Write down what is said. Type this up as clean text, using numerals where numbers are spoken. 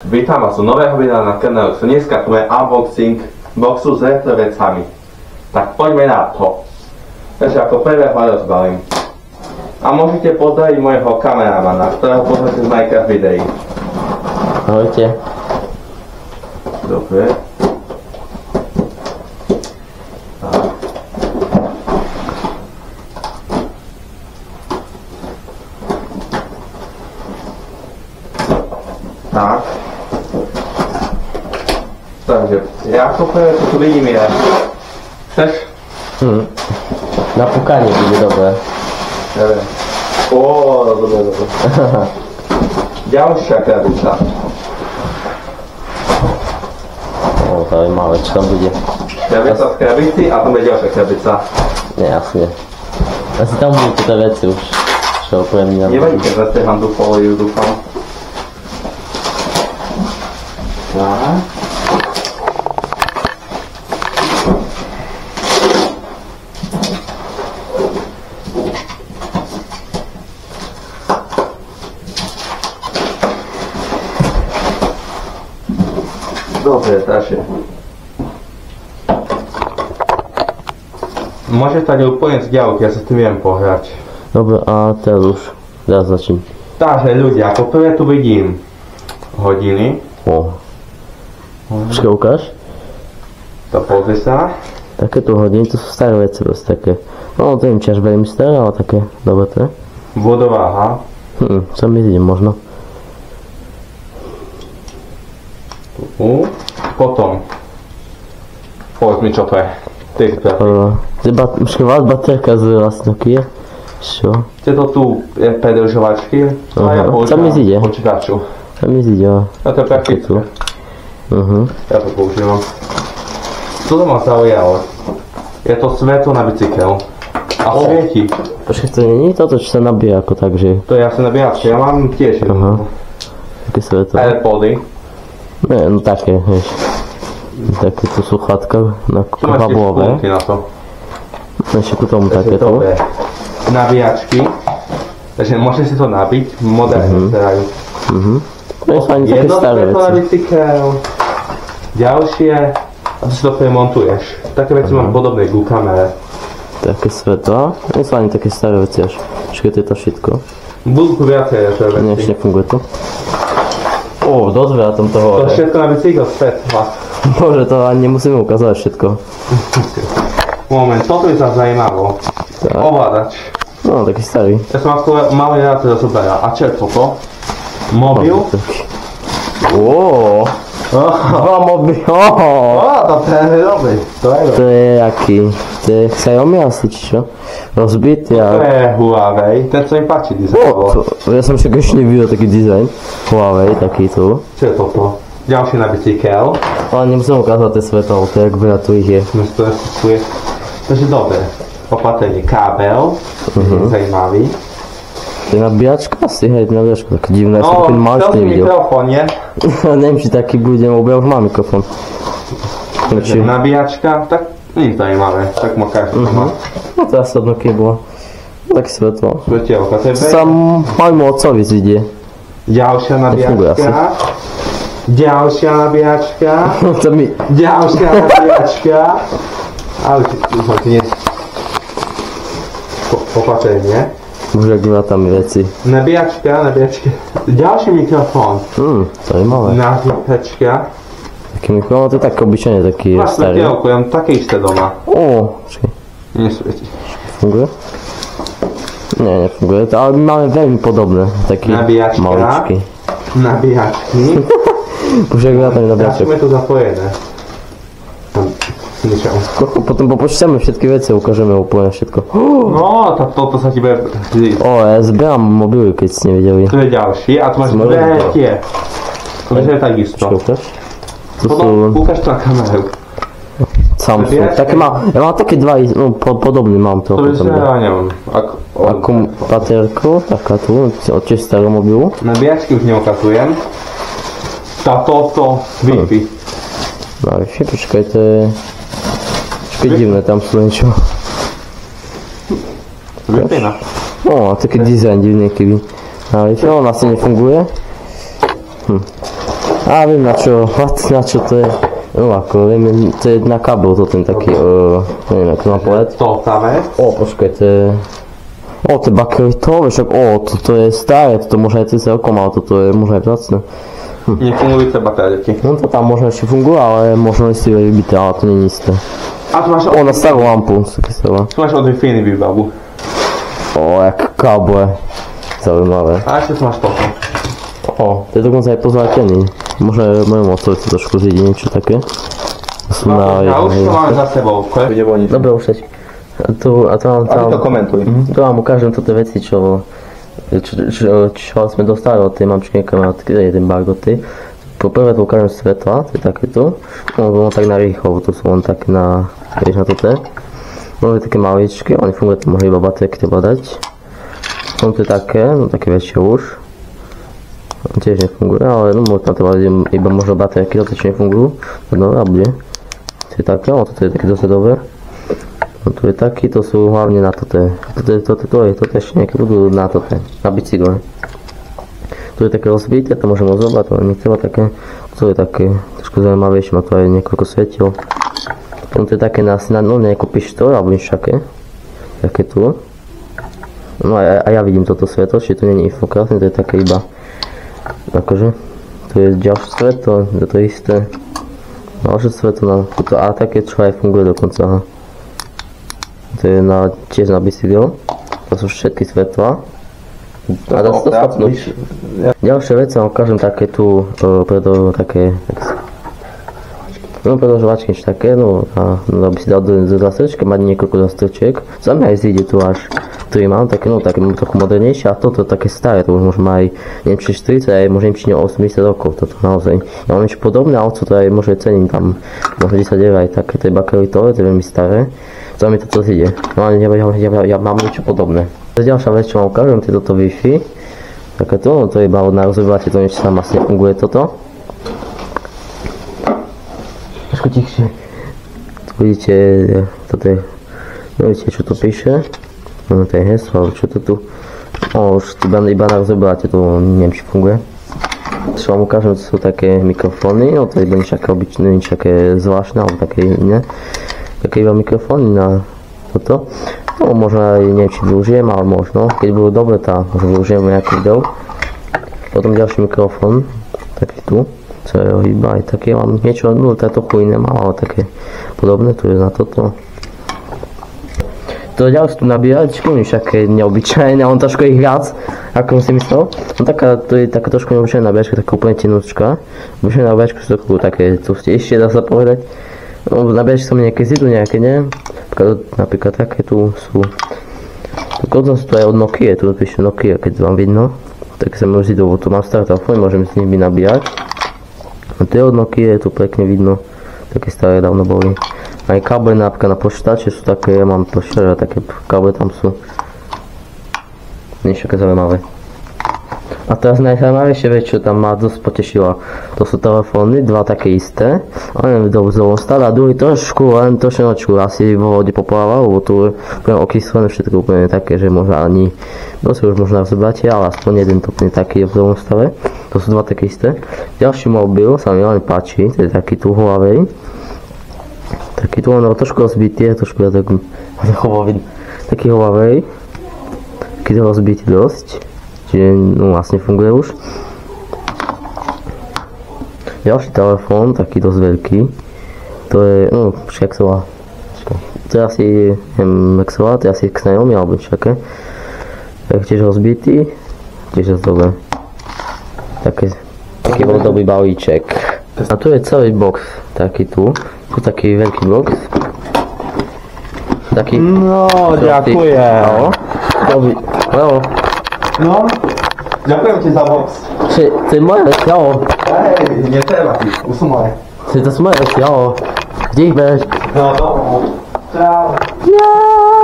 Vítam vás u nového videa na kanálu. Dneska tu je unboxing boxu s retro vecami. Tak poďme na to. Takže ako prvé ho rozbalím. A môžete pozdraviť môjho kameramana, ktorého poznáte z Minecraft videí. Ahojte. Dobre. Tak. Takže, ja ako prvé, čo tu vidím je... Chceš? Na pukanie bude dobré. Neviem. Dobre. Ďalšia krabica. Zaujímavé, čo tam bude. Krabica z krabici a tam je ďalšia krabica. Nie, jasne. Asi tam budú tieto veci už. Čo pre mňa... Nevadí, keď zastrihám tú fóliu, dúfam. Tak. Dobre, takže. Môžeš tady úplne z ďalky, ja sa tým viem pohrať. Dobre, a teraz začím. Takže ľudia, ako prvé tu vidím hodiny. Počkaj, ukáž. To pozri sa. Takéto hodiny, to sú staré veci proste také. No, to neviem, či až veľmi staré, ale také dobre to je. Vodováha. Co mi ide možno. Potom. Povedz mi, čo to je. Počkaj, baterka z vlastne je. Čo? Tieto tu je predržovačky. Co mi ide? Počítaču. Co mi ide? A to je praktické. Ja to používam. Toto ma zaujalo. Je to svetlo na bicykel. A svieti. Počkaj, to nie je toto, čo sa nabíja ako tak, že... To je asi nabíjačka, ja mám tiež jedno. Také svetlo. Airpody. Nie, no také, vieš. Také tu sluchátka na kabelové. Tu máš tiež na to. Ešte ku tomu takéto. Nabíjačky. Takže môžete si to nabiť. Moderné starajú. To je fajn také staré jedno svetlo na veci. bicykel. Ďalšie. A to si to premontuješ. Také veci mám podobné ku kamere. Také svetla. To je fajn také staré veci až. Všetko to je to všetko. Budú tu viacej veci. Nie, ešte nefunguje to. Dosť veľa tam toho. To všetko na bicykel svetla. Bože, to ani nemusíme ukázať všetko. Moment, toto je sa zaujímavo. Ovládač. No, taký starý. Ja som ako malý rád teda zoberal. A čo je toto? Mobil? Mobil. To je dobrý. To je aký? To je Xiaomi asi, či čo? Rozbitý To je Huawei. Ten sa mi páči dizajn. Ja som však ešte nevidel taký dizajn. Huawei, taký tu. Čo je toto? Ďalší na bicykel. Ale nemusím ukázať tie svetlo, to je, jak veľa tu ich je. Takže dobre. Opatrenie kábel. Zajímavý. To je nabíjačka asi, hej, nabíjačka, také divné, ja som taký malý ešte nevidel. mikrofón, nie? Neviem, či taký bude, lebo ja už mám mikrofón. Nabíjačka, tak nie je zaujímavé, tak má každý to má. No to asi jedno, keď bolo. Také svetlo. Svetielka, to je To sa môjmu otcovi zvidie. ďalšia nabíjačka. Ďalšia nabíjačka. To mi... Ďalšia nabíjačka. Ale už nie. Opatrenie. Bože, ak veľa tam veci. Nabíjačka. Ďalší mikrofón. Zaujímavé. Nabíjačka. Taký mikrofón, to je také obyčajne, taký Má starý. svetielku, ja mám také isté doma. Počkej. Nesvieti. Funguje? Nie, nefunguje, ale my máme veľmi podobné, taký Nabíjačka. maličký. Nabíjačky. Bože, ak veľa tam je nabíjaček. Začneme to zapojené. Potom popočítame všetky veci, ukážeme úplne všetko. No, toto sa ti bude... Ja zbieram mobily, keď ste nevideli. To je ďalší a tu máš dve tie. To je takisto. Ukáž? Potom ukáž to na kameru. Samsung. Také ja mám také dva, no podobný mám to. To vyzerá, neviem. Akú baterku, taká tu, od tiež starého mobilu. Nabíjačky už neukazujem. Toto Wi-Fi. No Wi-Fi, počkaj, to je... Počkaj, divné, tam sú niečo. Wi-Fi, no. No, taký dizajn divný keby. A Wi-Fi, on vlastne nefunguje. A viem na čo to je. No ako, viem, to je na kabel, to ten taký, neviem, ako mám povedať. To samé? Počkaj, to je... to je bakelitové, však, toto je staré, toto môže aj 30 rokov, ale toto je možno aj vzácne. Nefungujúce baterky. No to tam možno ešte funguje, ale možno si je vybité, ale to nie je isté. A tu máš Na starú lampu, také stará. Tu máš od Wi-Fi výbavu. Jak káble. Zaujímavé. A ešte tu máš toto. To je dokonca aj pozlátený. Možno mojom otcovi to trošku zíde niečo také. Sú No, a už to máme za sebou, bude voniť. Dobre, už teď. A tu mám A ty to komentuj. Tu vám ukážem toto veci, čo sme dostali od tej mamčky kamarátky, jeden bag od tej. Poprvé to ukážem svetla, to je takéto. No tak na rýchlo, to sú len tak na, vieš na toto. Boli také maličké, oni fungujú, to mohli iba baterky treba dať. Potom to je také, no také väčšie už. Tiež nefunguje, ale no tam treba iba možno baterky, toto tiež nefungujú. No a bude. To je také, ale toto je také dosadové. No tu je taký, to sú hlavne na toto. Toto ešte nejaké budú na toto, na bicykle. Tu je také rozbité, to môžem rozobať, ale nechcela také. To je také trošku zaujímavejšie, má tu aj niekoľko svetiel. Potom to je také no nejakú pištol, alebo niečo také. Také tu. No a ja vidím toto svetlo, čiže to nie je infokrásne, to je také iba. Akože, tu je ďalšie svetlo, to je isté. Ďalšie svetlo na toto, a také čo aj funguje dokonca. To je tiež na bicykel. To sú všetky svetlá. A dá sa to stopnúť. Ďalšia vec vám ukážem také tu, predĺžovačky niečo také, aby si dal do zastrčky, mať niekoľko zastrčiek. Za mňa aj zíde tu až, ktorý mám, také trochu modernejšie, a toto také staré, to už môžem aj, neviem či 40, aj možno či 80 rokov, toto naozaj. Ja mám niečo podobné, ale to aj možno cením tam, možno 10 eur aj také, to je bakelitové, to je veľmi staré. Za mi toto zíde, no ale ja mám niečo podobné. Ďalšia vec, čo vám ukážem, to je toto Wi-Fi. Takéto, to je iba od narozobovate, to niečo tam asi nefunguje toto. Trošku tichšie. Tu vidíte, toto je, nevidíte čo to píše. No to je heslo, čo to tu. Už iba narozobovate, to neviem či funguje. Čo vám ukážem, to sú také mikrofóny, no to je iba niečo také obyčné, niečo také zvláštne, alebo také iné. Také iba mikrofóny na toto. No možno aj neviem či využijem, ale možno, keď budú dobre, tak možno využijem nejaký video. Potom ďalší mikrofón, taký tu, čo je iba aj také, mám niečo, no to je trochu iné, ale také podobné, tu je na toto. To ďalšie tu nabíjačku, nič také neobyčajné, on trošku ich viac, ako som si myslel. No to je taká trošku neobyčajná nabíjačka, taká úplne tenúčka. Obyčajná nabíjačka sú trochu také tlustejšie, dá sa povedať. No, nabíjačky sa mi nejaké zidú nejaké, nie? Napríklad také tu sú. Dokonca sú to aj od Nokia, tu píše Nokia, keď vám vidno. Tak sa mi už zidú, tu mám staré telefóny, môžem s nimi nabíjať. A to je od Nokia, tu pekne vidno. Také staré dávno boli. Aj káble napríklad na počítače sú také, ja mám počítač a také káble tam sú. Niečo také zaujímavé. A teraz najzaujímavejšie vec, čo tam ma dosť potešilo, to sú telefóny, dva také isté, ale v dovzovom stave a druhý trošku, len trošenočku asi vo vode poplával, lebo tu je úplne okyslené, všetko úplne také, že možno ani, si už možno rozobráte, ale aspoň jeden to úplne taký v dovzovom stave, to sú dva také isté. Ďalší mobil sa mi veľmi páči, to je taký tu Huawei, taký tu on trošku rozbitý, trošku taký Huawei, taký rozbitý dosť. Čiže no, vlastne funguje už. Ďalší telefón, taký dosť veľký. To je, no, jak sa volá. To je asi, neviem, jak sa volá, to je asi Xiaomi alebo niečo také. Tak tiež rozbitý, tiež dosť dobré. Taký bol dobrý balíček. A tu je celý box, taký tu. Tu taký veľký box. Taký... No, ďakujem. Dobrý, bravo. No, ďakujem ti za box. To je moje veci, jo. Hej, netreba ti, už sú moje. To sú moje veci, jo. Kde ich bereš? No, čau. Ja.